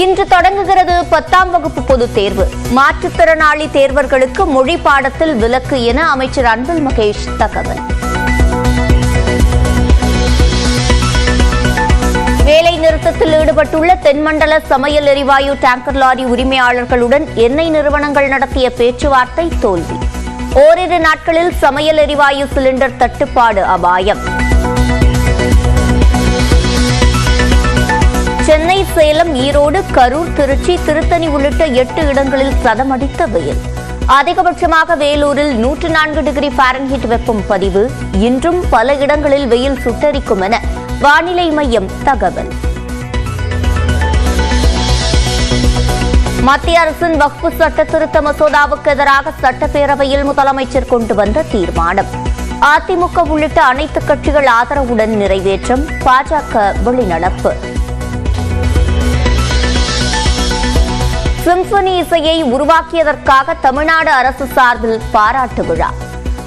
இன்று தொடங்குகிறது 10ஆம் வகுப்பு பொதுத் தேர்வு. மாற்றுத்திறனாளி தேர்வர்களுக்கு மொழி பாடத்தில் விலக்கு என அமைச்சர் அன்பில் மகேஷ் தகவல். வேலை நிறுத்தத்தில் ஈடுபட்டுள்ள தென்மண்டல சமையல் எரிவாயு டேங்கர் லாரி உரிமையாளர்களுடன் எண்ணெய் நிறுவனங்கள் நடத்திய பேச்சுவார்த்தை தோல்வி. ஓரிரு நாட்களில் சமையல் எரிவாயு சிலிண்டர் தட்டுப்பாடு அபாயம். சென்னை, சேலம், ஈரோடு, கரூர், திருச்சி, திருத்தணி உள்ளிட்ட 8 இடங்களில் சதமடித்த வெயில். அதிகபட்சமாக வேலூரில் 104 டிகிரி ஃபாரன்ஹீட் வெப்பம் பதிவு. இன்றும் பல இடங்களில் வெயில் சுட்டெரிக்கும் என வானிலை மையம் தகவல். மத்திய அரசின் வக்ஃபு சட்ட திருத்த மசோதாவுக்கு எதிராக சட்டப்பேரவையில் முதலமைச்சர் கொண்டு வந்த தீர்மானம் அதிமுக உள்ளிட்ட அனைத்து கட்சிகள் ஆதரவுடன் நிறைவேற்றம். பாஜக வெளிநடப்பு. சிம்பனி இசையை உருவாக்கியதற்காக தமிழ்நாடு அரசு சார்பில் பாராட்டு விழா.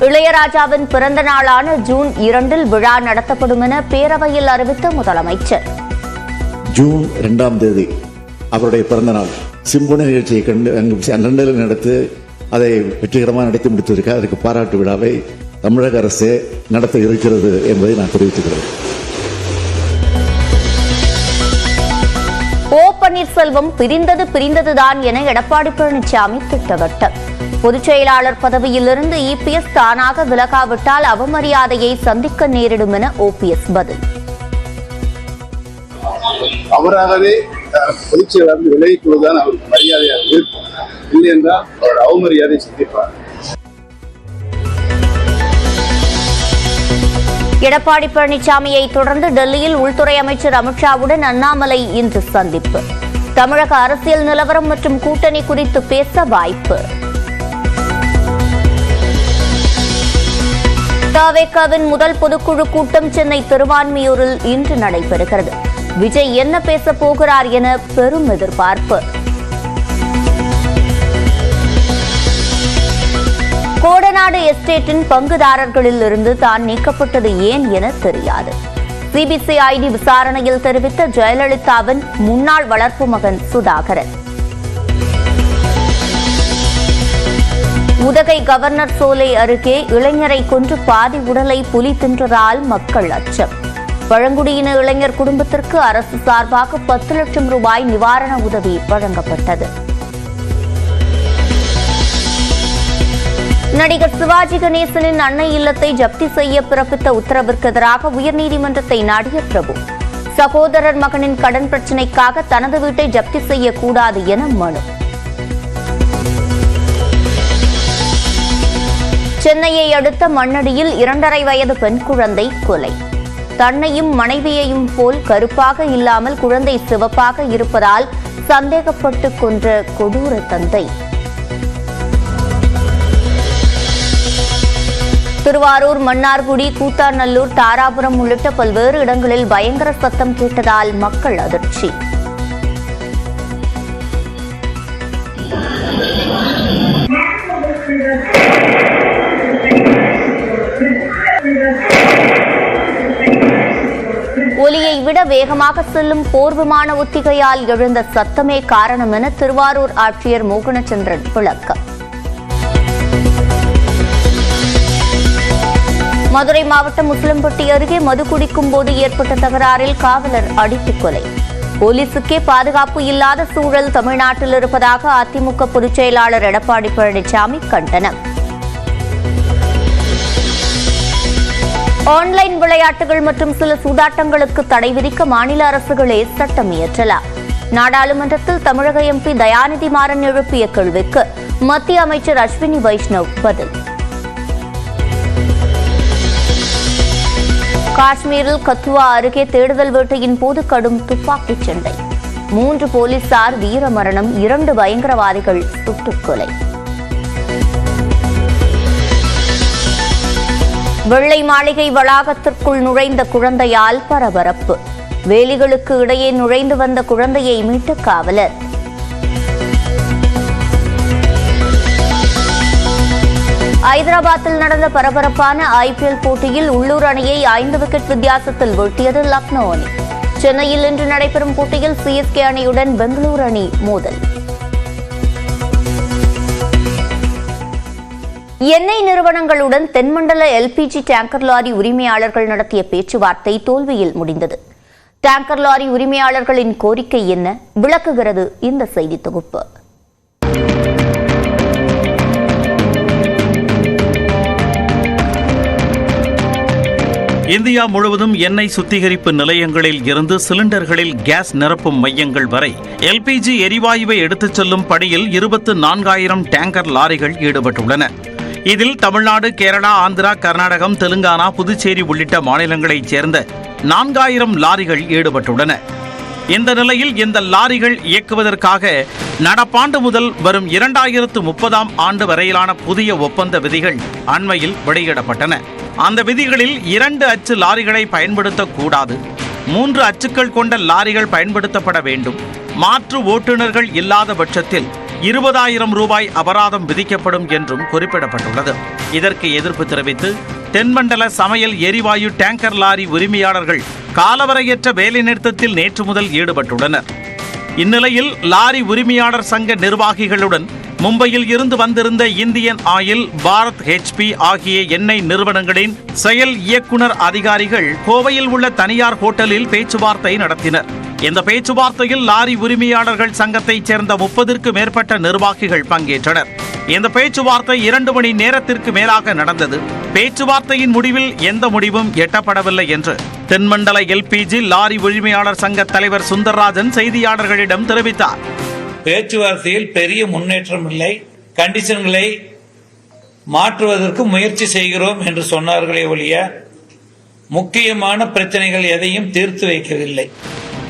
இளையராஜாவின் பிறந்த நாளான ஜூன் 2 விழா நடத்தப்படும் என பேரவையில் அறிவித்த முதலமைச்சர். ஜூன் 2ஆம் தேதி அவருடைய பிறந்த நாள். சிம்பனி நிகழ்ச்சியை லண்டனில் நடத்தி அதை வெற்றிகரமாக நடத்தி முடித்திருக்க அதற்கு பாராட்டு விழாவை தமிழக அரசே நடத்த இருக்கிறது என்பதை நான் தெரிவித்துக்கிறேன். ஓ பன்னீர்செல்வம் பிரிந்ததுதான் என எடப்பாடி பழனிசாமி திட்டவட்டம். பொதுச் செயலாளர் பதவியிலிருந்து இபிஎஸ் தானாக விலகாவிட்டால் அவமரியாதையை சந்திக்க நேரிடும் என ஓபிஎஸ் பதில். அவராகவே பொதுச் செயலாளர் விலகிக் கொள்வதுதான் அவருக்கு மரியாதையாக இருக்கும். இல்லை என்றால் அவரோட அவமரியாதை சந்திப்பார். எடப்பாடி பழனிசாமியை தொடர்ந்து டெல்லியில் உள்துறை அமைச்சர் அமித்ஷாவுடன் அண்ணாமலை இன்று சந்திப்பு. தமிழக அரசியல் நிலவரம் மற்றும் கூட்டணி குறித்து பேச வாய்ப்பு. தவேகாவின் முதல் பொதுக்குழு கூட்டம் சென்னை திருவான்மியூரில் இன்று நடைபெறுகிறது. விஜய் என்ன பேசப் போகிறார் என பெரும் எதிர்பார்ப்பு. கோடநாடு எஸ்டேட்டின் பங்குதாரர்களில் இருந்து தான் நீக்கப்பட்டது ஏன் என தெரியாது. சிபிசிஐடி விசாரணையில் தெரிவித்த ஜெயலலிதாவின் முன்னாள் வளர்ப்பு மகன் சுதாகரன். உதகை கவர்னர் சோலை அருகே இளைஞரை கொன்று பாதி உடலை புலி தின்றதால் மக்கள் அச்சம். பழங்குடியின இளைஞர் குடும்பத்திற்கு அரசு சார்பாக 10 லட்சம் ரூபாய் நிவாரண உதவி வழங்கப்பட்டது. நடிகர் சிவாஜி கணேசனின் அன்னை இல்லத்தை ஜப்தி செய்ய பிறப்பித்த உத்தரவிற்கு எதிராக உயர்நீதிமன்றத்தை நாடிய பிரபு. சகோதரர் மகனின் கடன் பிரச்சினைக்காக தனது வீட்டை ஜப்தி செய்யக்கூடாது என மனு. சென்னையை அடுத்த மண்ணடியில் 2.5 வயது பெண் குழந்தை கொலை. தன்னையும் மனைவியையும் போல் கருப்பாக இல்லாமல் குழந்தை சிவப்பாக இருப்பதால் சந்தேகப்பட்டு கொன்ற கொடூர தந்தை. திருவாரூர், மன்னார்குடி, கூத்தாநல்லூர், தாராபுரம் உள்ளிட்ட பல்வேறு இடங்களில் பயங்கர சத்தம் கேட்டதால் மக்கள் அதிர்ச்சி. ஒலியை விட வேகமாக செல்லும் போர் விமான ஒத்திகையால் எழுந்த சத்தமே காரணம் என திருவாரூர் ஆட்சியர் மோகனச்சந்திரன் விளக்கம். மதுரை மாவட்டம் முஸ்லிம்பட்டி அருகே மது குடிக்கும் போது ஏற்பட்ட தகராறில் காவலர் அடித்துக் கொலை. போலீசுக்கே பாதுகாப்பு இல்லாத சூழல் தமிழ்நாட்டில் இருப்பதாக அதிமுக பொதுச் செயலாளர் எடப்பாடி பழனிசாமி கண்டனம். ஆன்லைன் விளையாட்டுகள் மற்றும் சில சூதாட்டங்களுக்கு தடை விதிக்க மாநில அரசுகளே சட்டம் இயற்றலாம். நாடாளுமன்றத்தில் தமிழக எம்பி தயாநிதி மாறன் எழுப்பிய கேள்விக்கு மத்திய அமைச்சர் அஸ்வினி வைஷ்ணவ் பதில். காஷ்மீரில் கத்துவா அருகே தேடுதல் வேட்டையின் போது கடும் துப்பாக்கிச் சண்டை. 3 போலீசார் வீரமரணம், 2 பயங்கரவாதிகள் சுட்டுக் கொலை. வெள்ளை மாளிகை வளாகத்திற்குள் நுழைந்த குழந்தையால் பரபரப்பு. வேலிகளுக்கு இடையே நுழைந்து வந்த குழந்தையை மீட்ட காவலர். ஐதராபாத்தில் நடந்த பரபரப்பான ஐபிஎல் போட்டியில் உள்ளூர் அணியை 5 விக்கெட் வித்தியாசத்தில் வீழ்த்தியது லக்னோ அணி. சென்னையில் இன்று நடைபெறும் போட்டியில் சிஎஸ்கே அணியுடன் பெங்களூரு அணி மோதல். எண்ணெய் நிறுவனங்களுடன் தென்மண்டல எல்பிஜி டேங்கர் லாரி உரிமையாளர்கள் நடத்திய பேச்சுவார்த்தை தோல்வியில் முடிந்தது. டேங்கர் லாரி உரிமையாளர்களின் கோரிக்கை என்ன, விளக்குகிறது இந்த செய்தி தொகுப்பு. இந்தியா முழுவதும் எண்ணெய் சுத்திகரிப்பு நிலையங்களில் இருந்து சிலிண்டர்களில் கேஸ் நிரப்பும் மையங்கள் வரை எல்பிஜி எரிவாயுவை எடுத்துச் செல்லும் பணியில் 24,000 டேங்கர் லாரிகள் ஈடுபட்டுள்ளன. இதில் தமிழ்நாடு, கேரளா, ஆந்திரா, கர்நாடகம், தெலுங்கானா, புதுச்சேரி உள்ளிட்ட மாநிலங்களைச் சேர்ந்த 4,000 லாரிகள் ஈடுபட்டுள்ளன. இந்த நிலையில் இந்த லாரிகள் இயக்குவதற்காக நடப்பாண்டு முதல் வரும் 2030ஆம் ஆண்டு வரையிலான புதிய ஒப்பந்த விதிகள் அண்மையில் வெளியிடப்பட்டன. அந்த விதிகளில் 2 அச்சு லாரிகளை பயன்படுத்தக்கூடாது, 3 அச்சுக்கள் கொண்ட லாரிகள் பயன்படுத்தப்பட வேண்டும், மாற்று ஓட்டுநர்கள் இல்லாத பட்சத்தில் 20,000 ரூபாய் அபராதம் விதிக்கப்படும் என்றும் குறிப்பிடப்பட்டுள்ளது. இதற்கு எதிர்ப்பு தெரிவித்து தென்மண்டல சமையல் எரிவாயு டேங்கர் லாரி உரிமையாளர்கள் காலவரையற்ற வேலைநிறுத்தத்தில் நேற்று முதல் ஈடுபட்டுள்ளனர். இந்நிலையில் லாரி உரிமையாளர் சங்க நிர்வாகிகளுடன் மும்பையில் இருந்து வந்திருந்த இந்தியன் ஆயில், பாரத் ஹெச்பி ஆகிய எண்ணெய் நிறுவனங்களின் செயல் இயக்குனர் அதிகாரிகள் கோவையில் உள்ள தனியார் ஹோட்டலில் பேச்சுவார்த்தை நடத்தினர். இந்த பேச்சுவார்த்தையில் லாரி உரிமையாளர்கள் சங்கத்தைச் சேர்ந்த 30க்கும் மேற்பட்ட நிர்வாகிகள் பங்கேற்றனர். இந்த பேச்சுவார்த்தை 2 மணி நேரத்திற்கு மேலாக நடந்தது. பேச்சுவார்த்தையின் முடிவில் எந்த முடிவும் எட்டப்படவில்லை என்று தென்மண்டல எல்பிஜி லாரி உரிமையாளர் சங்க தலைவர் சுந்தர்ராஜன் செய்தியாளர்களிடம் தெரிவித்தார். பேச்சுவார்த்தையில் பெரிய முன்னேற்றம் இல்லை, கண்டிஷன்களை மாற்றுவதற்கு முயற்சி செய்கிறோம் என்று சொன்னார்களே ஒழிய முக்கியமான பிரச்சனைகள் எதையும் தீர்த்து வைக்கவில்லை.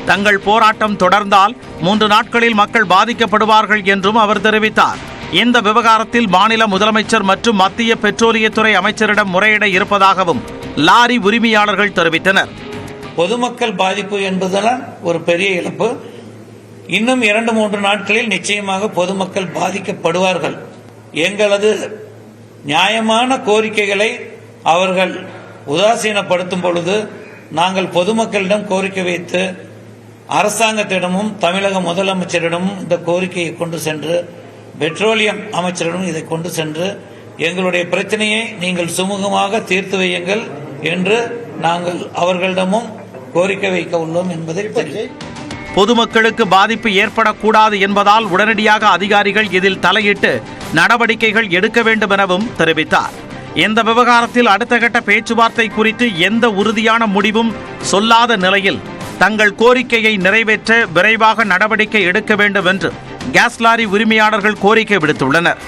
தங்கள் போராட்டம் தொடர்ந்தால் 3 நாட்களில் மக்கள் பாதிக்கப்படுவார்கள் என்றும் அவர் தெரிவித்தார். இந்த விவகாரத்தில் மாநில முதலமைச்சர் மற்றும் மத்திய பெட்ரோலியத்துறை அமைச்சரிடம் முறையிட இருப்பதாகவும் லாரி உரிமையாளர்கள் தெரிவித்தனர். பொதுமக்கள் பாதிப்பு என்பதுதான் ஒரு பெரிய இழப்பு. இன்னும் 2-3 நாட்களில் நிச்சயமாக பொதுமக்கள் பாதிக்கப்படுவார்கள். எங்களது நியாயமான கோரிக்கைகளை அவர்கள் உதாசீனப்படுத்தும் பொழுது நாங்கள் பொதுமக்களிடம் கோரிக்கை வைத்து அரசாங்கத்திடமும் தமிழக முதலமைச்சரிடமும் இந்த கோரிக்கையை கொண்டு சென்று பெட்ரோலியம் அமைச்சரிடம் இதை கொண்டு சென்று எங்களுடைய பிரச்சனையை நீங்கள் சுமூகமாக தீர்த்து வையுங்கள் என்று நாங்கள் அவர்களிடமும் கோரிக்கை வைக்க உள்ளோம் என்பதை தெரியும். பொதுமக்களுக்கு பாதிப்பு ஏற்படக்கூடாது என்பதால் உடனடியாக அதிகாரிகள் இதில் தலையிட்டு நடவடிக்கைகள் எடுக்க வேண்டும் எனவும் தெரிவித்தார். இந்த விவகாரத்தில் அடுத்த கட்ட பேச்சுவார்த்தை குறித்து எந்த உறுதியான முடிவும் சொல்லாத நிலையில் தங்கள் கோரிக்கையை நிறைவேற்ற விரைவாக நடவடிக்கை எடுக்க வேண்டும் என்று கேஸ் லாரி உரிமையாளர்கள் கோரிக்கை விடுத்துள்ளனர்.